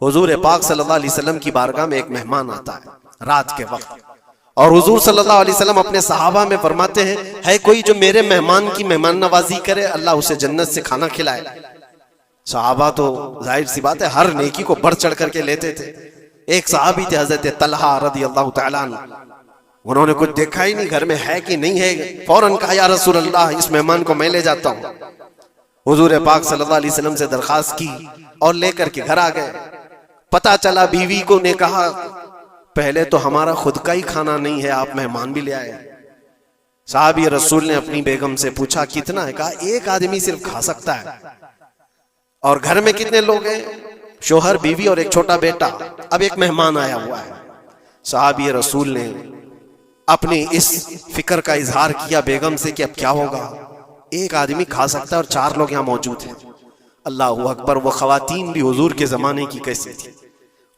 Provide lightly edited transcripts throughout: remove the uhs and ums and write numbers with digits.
حضور پاک صلی اللہ علیہ وسلم کی بارگاہ میں ایک مہمان آتا ہے رات کے وقت، اور حضور صلی اللہ علیہ وسلم اپنے صحابہ میں فرماتے ہیں ہے کوئی جو میرے مہمان کی مہمان نوازی کرے، اللہ اسے جنت سے کھانا کھلائے۔ صحابہ تو ظاہر سی بات ہے ہر نیکی کو بڑھ چڑھ کر کے لیتے تھے۔ ایک صحابی تھے حضرت طلحہ رضی اللہ تعالیٰ عنہ، انہوں نے کچھ دیکھا ہی نہیں گھر میں ہے کہ نہیں ہے، فوراً کہا یا رسول اللہ اس مہمان کو میں لے جاتا ہوں۔ حضور پاک صلی اللہ علیہ وسلم سے درخواست کی اور لے کر کے گھر آ گئے۔ پتہ چلا بیوی کو نے کہا پہلے تو ہمارا خود کا ہی کھانا نہیں ہے، آپ مہمان بھی لے آئے۔ صحابی رسول نے اپنی بیگم سے پوچھا کتنا ہے، کہا ایک آدمی صرف کھا سکتا ہے۔ اور گھر میں کتنے لوگ ہیں؟ شوہر، بیوی اور ایک چھوٹا بیٹا۔ اب ایک مہمان آیا ہوا ہے۔ صحابی رسول نے اپنی اس فکر کا اظہار کیا بیگم سے کہ اب کیا ہوگا، ایک آدمی کھا سکتا ہے اور 4 لوگ یہاں موجود ہیں۔ اللہ اکبر، وہ خواتین بھی حضور کے زمانے کی کیسی تھی۔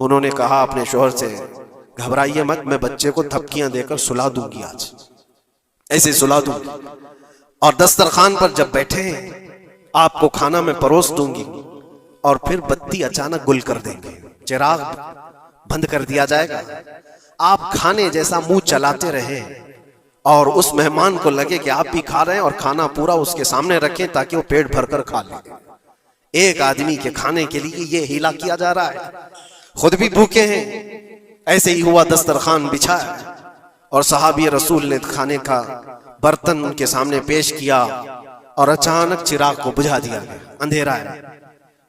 انہوں نے کہا اپنے شوہر سے گھبرائیے مت، میں بچے کو تھپکیاں دے کر سلا دوں گی، آج ایسے سلا دوں گی، اور دسترخوان پر جب بیٹھے ہیں آپ کو کھانا میں پروس دوں گی، اور پھر بتی اچانک گل کر دیں گے، چراغ بند کر دیا جائے گا، آپ کھانے جیسا منہ چلاتے رہیں اور اس مہمان کو لگے کہ آپ بھی کھا رہے ہیں، اور کھانا پورا اس کے سامنے رکھیں تاکہ وہ پیٹ بھر کر کھا لے۔ ایک آدمی کے کھانے کے لیے یہ ہیلا کیا جا رہا ہے، خود بھی بھوکے ہیں۔ ایسے ہی ہوا، دسترخوان بچھا اور صحابی رسول نے کھانے کا برتن ان کے سامنے پیش کیا، اور اچانک چراغ کو بجھا دیا گیا، اندھیرا ہے۔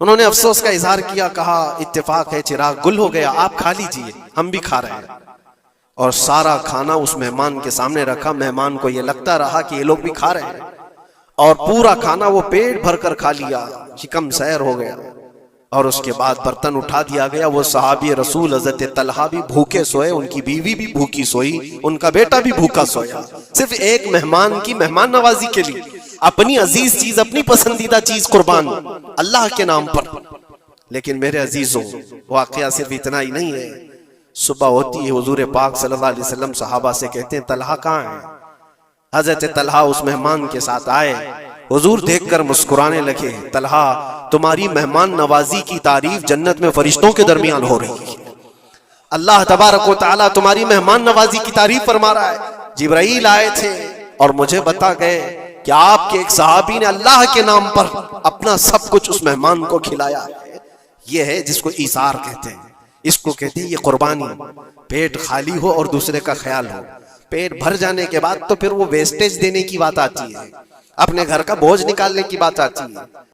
انہوں نے افسوس کا اظہار کیا، کہا اتفاق ہے چراغ گل ہو گیا، آپ کھا لیجئے، ہم بھی کھا رہے ہیں۔ اور سارا کھانا اس مہمان کے سامنے رکھا۔ مہمان کو یہ لگتا رہا کہ یہ لوگ بھی کھا رہے ہیں، اور پورا کھانا وہ پیٹ بھر کر کھا لیا، شکم سیر ہو گیا۔ اور اس کے بعد برتن اٹھا دیا گیا۔ وہ صحابی رسول حضرت طلحہ بھی بھوکے سوئے، ان کی بیوی بھی بھوکی سوئی، ان کا بیٹا بھی بھوکا سویا، صرف ایک مہمان کی مہمان نوازی کے لیے اپنی عزیز چیز، اپنی پسندیدہ چیز قربان اللہ کے نام پر۔ لیکن میرے عزیزوں، واقعہ صرف اتنا ہی نہیں ہے۔ صبح ہوتی ہے، حضور پاک صلی اللہ علیہ وسلم صحابہ سے کہتے ہیں طلحہ کہاں ہے؟ حضرت طلحہ اس مہمان کے ساتھ آئے، حضور دیکھ کر مسکرانے لگے، طلحہ تمہاری مہمان نوازی کی تعریف جنت میں فرشتوں کے درمیان ہو رہی ہے، اللہ تبارک و تعالیٰ تمہاری مہمان نوازی کی تعریف فرما رہا ہے۔ جبرائیل آئے تھے اور مجھے بتا گئے کہ آپ کے ایک صحابی نے اللہ کے نام پر اپنا سب کچھ اس مہمان کو کھلایا ہے۔ یہ ہے جس کو ایثار کہتے ہیں، اس کو کہتے ہیں یہ قربانی۔ پیٹ خالی ہو اور دوسرے کا خیال ہو۔ پیٹ بھر جانے کے بعد تو پھر وہ ویسٹیج دینے کی بات آتی ہے، اپنے گھر کا بوجھ نکالنے کی بات آتی ہے۔